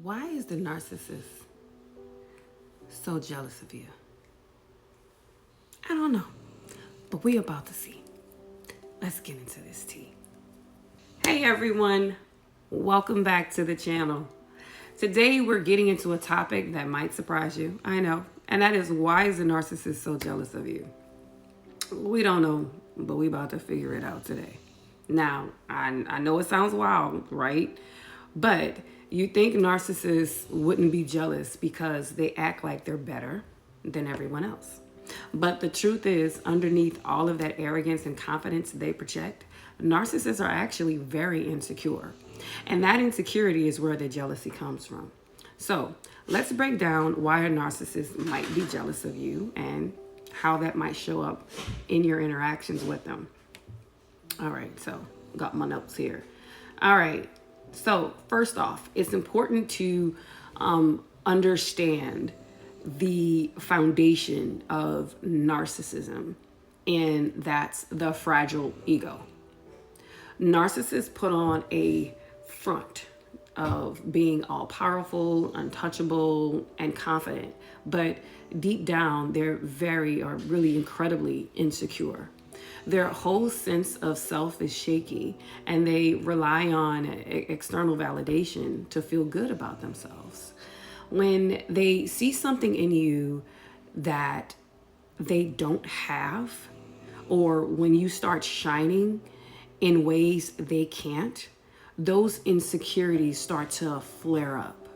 Why is the narcissist so jealous of you? I don't know, but we're about to see. Let's get into this tea. Hey everyone, welcome back to the channel. Today we're getting into a topic that might surprise you, I know, and that is why is the narcissist so jealous of you? We don't know, but we about to figure it out today. Now, I know it sounds wild, right? But you think narcissists wouldn't be jealous because they act like they're better than everyone else. But the truth is, underneath all of that arrogance and confidence they project, narcissists are actually very insecure. And that insecurity is where the jealousy comes from. So let's break down why a narcissist might be jealous of you and how that might show up in your interactions with them. All right, so got my notes here. All right, so first off, it's important to understand the foundation of narcissism, and that's the fragile ego. Narcissists put on a front of being all powerful, untouchable, and confident, but deep down, they're really incredibly insecure. Their whole sense of self is shaky, and they rely on external validation to feel good about themselves. When they see something in you that they don't have, or when you start shining in ways they can't, those insecurities start to flare up.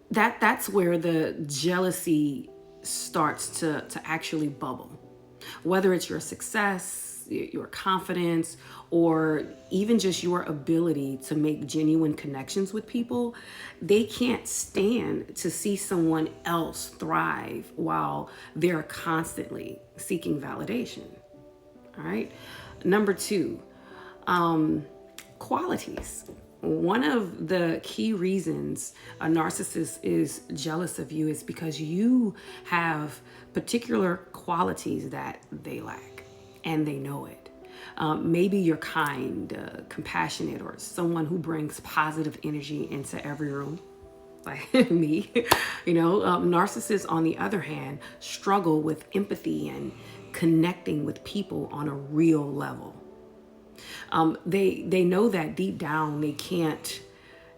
That's where the jealousy starts to actually bubble. Whether it's your success, your confidence, or even just your ability to make genuine connections with people, they can't stand to see someone else thrive while they're constantly seeking validation. All right. Number two, qualities. One of the key reasons a narcissist is jealous of you is because you have particular qualities that they lack, and they know it. Maybe you're kind, compassionate, or someone who brings positive energy into every room, like me. Narcissists, on the other hand, struggle with empathy and connecting with people on a real level. They know that deep down they can't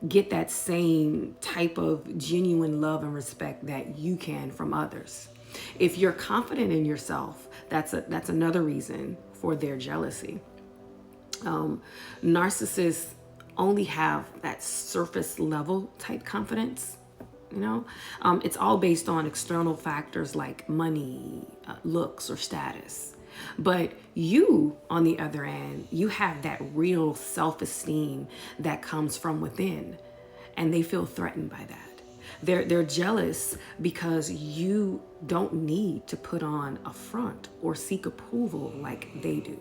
get that same type of genuine love and respect that you can from others. If you're confident in yourself, that's another reason for their jealousy. Narcissists only have that surface level type confidence. It's all based on external factors like money, looks, or status. But you, on the other hand, you have that real self-esteem that comes from within, and they feel threatened by that. They're jealous because you don't need to put on a front or seek approval like they do.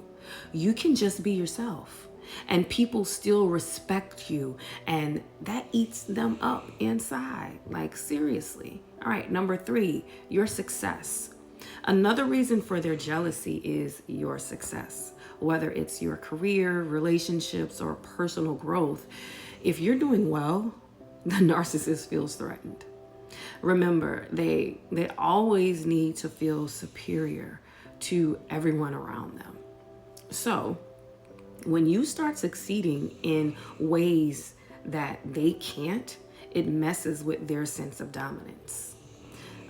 You can just be yourself, and people still respect you, and that eats them up inside. Like, seriously. All right, number three, your success. Another reason for their jealousy is your success, whether it's your career, relationships, or personal growth. If you're doing well, the narcissist feels threatened. Remember, they always need to feel superior to everyone around them. So when you start succeeding in ways that they can't, it messes with their sense of dominance.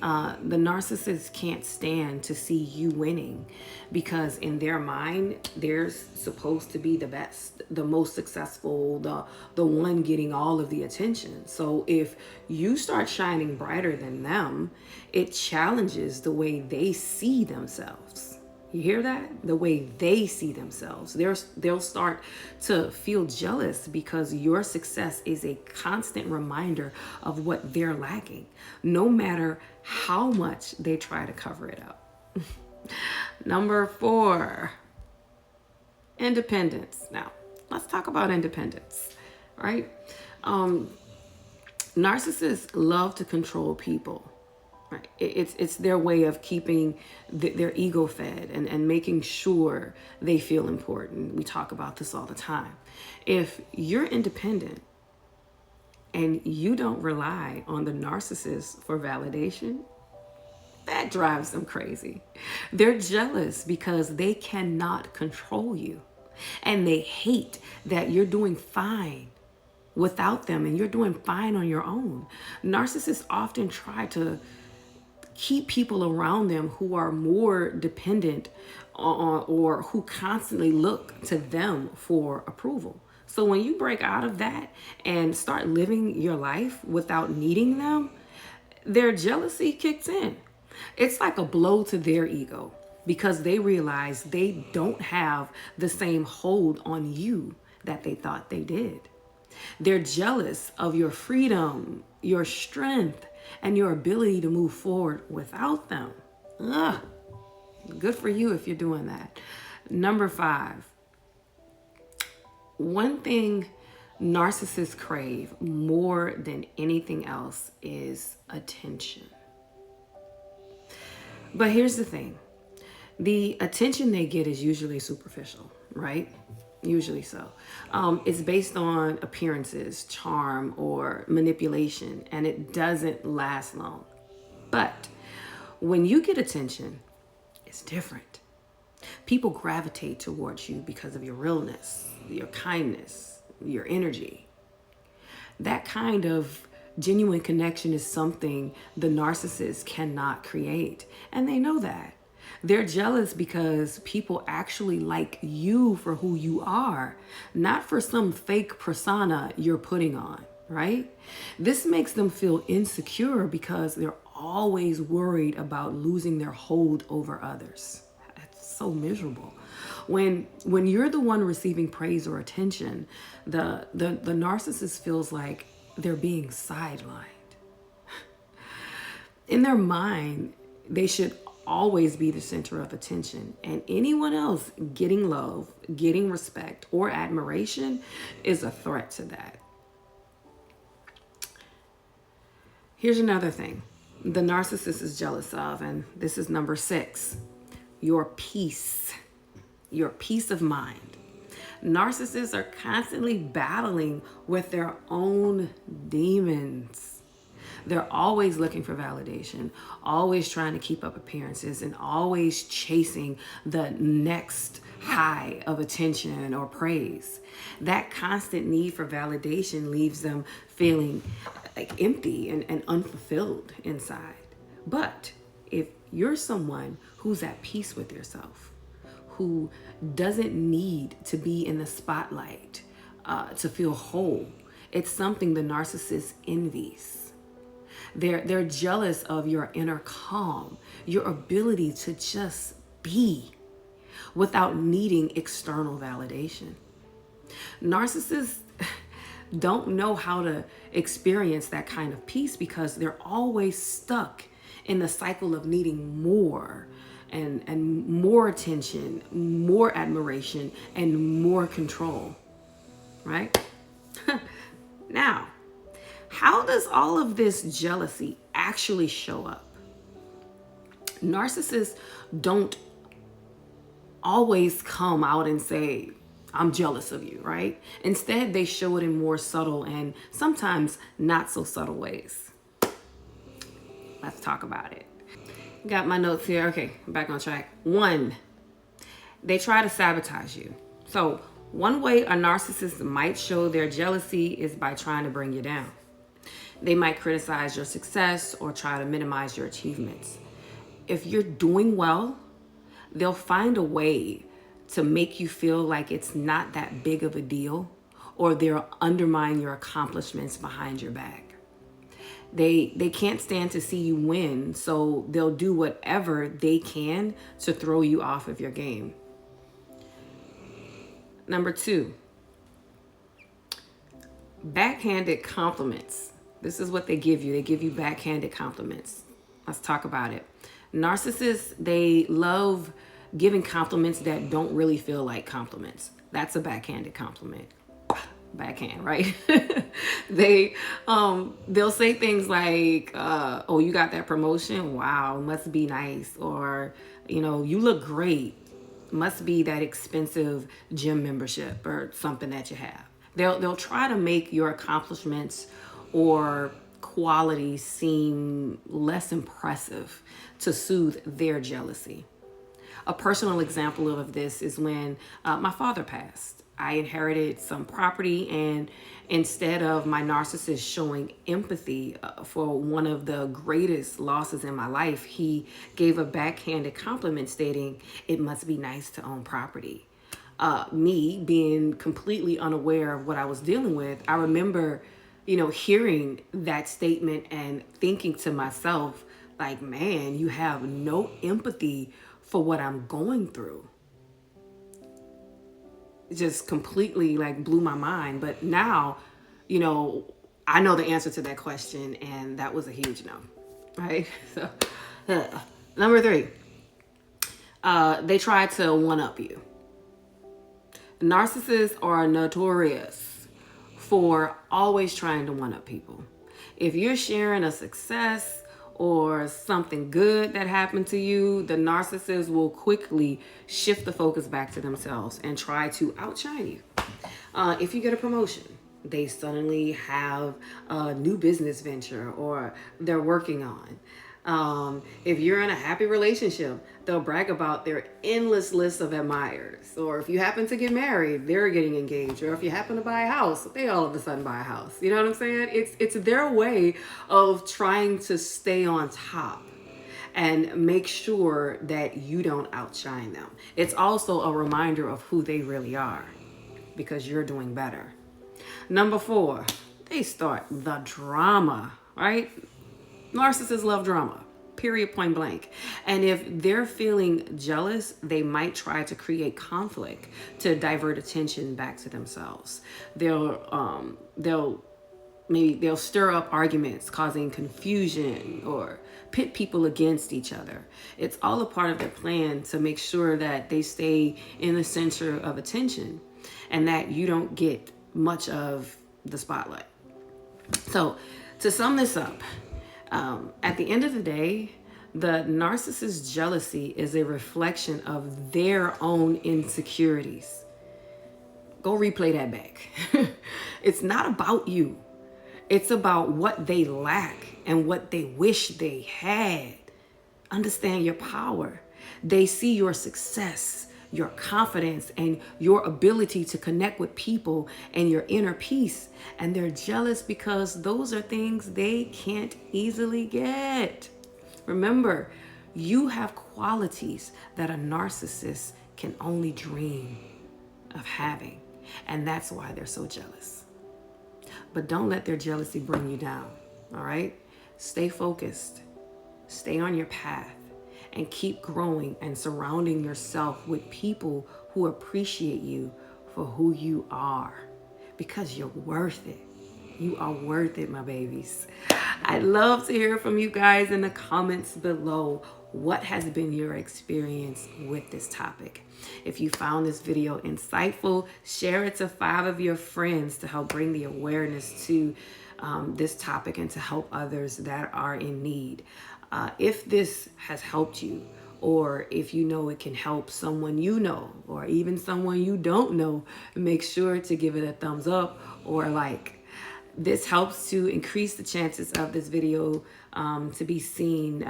The narcissist can't stand to see you winning because in their mind, they're supposed to be the best, the most successful, the one getting all of the attention. So if you start shining brighter than them, it challenges the way they see themselves. You hear that? The way they see themselves. They'll start to feel jealous because your success is a constant reminder of what they're lacking, no matter how much they try to cover it up. Number four, independence. Now, let's talk about independence, right? Narcissists love to control people. Right. It's their way of keeping their ego fed and making sure they feel important. We talk about this all the time. If you're independent, and you don't rely on the narcissist for validation, that drives them crazy. They're jealous because they cannot control you. And they hate that you're doing fine without them and you're doing fine on your own. Narcissists often try to keep people around them who are more dependent on or who constantly look to them for approval. So when you break out of that and start living your life without needing them, their jealousy kicks in. It's like a blow to their ego because they realize they don't have the same hold on you that they thought they did. They're jealous of your freedom, your strength, and your ability to move forward without them. Ugh. Good for you if you're doing that. Number 5. One thing narcissists crave more than anything else is attention. But here's the thing. The attention they get is usually superficial, right? Usually so. It's based on appearances, charm, or manipulation, and it doesn't last long. But when you get attention, it's different. People gravitate towards you because of your realness, your kindness, your energy. That kind of genuine connection is something the narcissist cannot create, and they know that. They're jealous because people actually like you for who you are, not for some fake persona you're putting on, right? This makes them feel insecure because they're always worried about losing their hold over others. That's so miserable. When you're the one receiving praise or attention, the narcissist feels like they're being sidelined. In their mind, they should always be the center of attention, and anyone else getting love, getting respect, or admiration is a threat to that. Here's another thing the narcissist is jealous of, and this is number 6, your peace of mind. Narcissists are constantly battling with their own demons. They're always looking for validation, always trying to keep up appearances, and always chasing the next high of attention or praise. That constant need for validation leaves them feeling like empty and unfulfilled inside. But if you're someone who's at peace with yourself, who doesn't need to be in the spotlight to feel whole, it's something the narcissist envies. They're jealous of your inner calm, your ability to just be without needing external validation. Narcissists don't know how to experience that kind of peace because they're always stuck in the cycle of needing more and more attention, more admiration, and more control, right? Now, how does all of this jealousy actually show up? Narcissists don't always come out and say, I'm jealous of you, right? Instead, they show it in more subtle and sometimes not so subtle ways. Let's talk about it. Got my notes here. Okay, back on track. 1, they try to sabotage you. So one way a narcissist might show their jealousy is by trying to bring you down. They might criticize your success or try to minimize your achievements. If you're doing well, they'll find a way to make you feel like it's not that big of a deal, or they'll undermine your accomplishments behind your back. They can't stand to see you win, so they'll do whatever they can to throw you off of your game. Number 2, backhanded compliments. This is what they give you. They give you backhanded compliments. Let's talk about it. Narcissists, they love giving compliments that don't really feel like compliments. That's a backhanded compliment. Backhand, right? They'll say things like, oh, you got that promotion? Wow, must be nice. Or, you look great. Must be that expensive gym membership or something that you have. They'll try to make your accomplishments or qualities seem less impressive to soothe their jealousy. A personal example of this is when my father passed. I inherited some property, and instead of my narcissist showing empathy for one of the greatest losses in my life, he gave a backhanded compliment stating, "It must be nice to own property." Me being completely unaware of what I was dealing with, I remember, hearing that statement and thinking to myself, like, man, you have no empathy for what I'm going through. It just completely blew my mind. But now, I know the answer to that question, and that was a huge no, right? So, number 3, they try to one-up you. Narcissists are notorious for always trying to one-up people. If you're sharing a success or something good that happened to you, the narcissist will quickly shift the focus back to themselves and try to outshine you. If you get a promotion, they suddenly have a new business venture or they're working on. If you're in a happy relationship, they'll brag about their endless list of admirers. Or if you happen to get married, they're getting engaged. Or if you happen to buy a house, they all of a sudden buy a house. You know what I'm saying? It's their way of trying to stay on top and make sure that you don't outshine them. It's also a reminder of who they really are because you're doing better. Number 4, they start the drama, right? Narcissists love drama, period, point blank. And if they're feeling jealous, they might try to create conflict to divert attention back to themselves. They'll stir up arguments, causing confusion or pit people against each other. It's all a part of their plan to make sure that they stay in the center of attention and that you don't get much of the spotlight. So to sum this up, at the end of the day, the narcissist's jealousy is a reflection of their own insecurities. Go replay that back. It's not about you. It's about what they lack and what they wish they had. Understand your power. They see your success, your confidence, and your ability to connect with people and your inner peace. And they're jealous because those are things they can't easily get. Remember, you have qualities that a narcissist can only dream of having. And that's why they're so jealous. But don't let their jealousy bring you down, all right? Stay focused. Stay on your path. And keep growing and surrounding yourself with people who appreciate you for who you are, because you're worth it. You are worth it, my babies. I'd love to hear from you guys in the comments below. What has been your experience with this topic? If you found this video insightful, share it to 5 of your friends to help bring the awareness to this topic and to help others that are in need. If this has helped you, or if you know it can help someone you know, or even someone you don't know, make sure to give it a thumbs up or like. This helps to increase the chances of this video to be seen,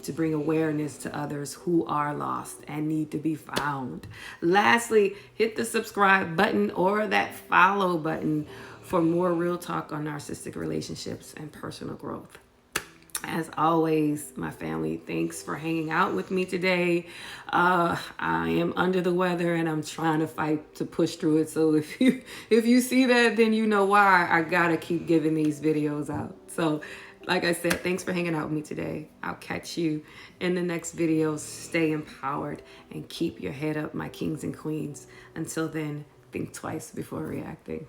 to bring awareness to others who are lost and need to be found. Lastly, hit the subscribe button or that follow button for more real talk on narcissistic relationships and personal growth. As always, my family, thanks for hanging out with me today. I am under the weather and I'm trying to fight to push through it. So if you see that, then you know why I gotta keep giving these videos out. So like I said, thanks for hanging out with me today. I'll catch you in the next video. Stay empowered and keep your head up, my kings and queens. Until then, think twice before reacting.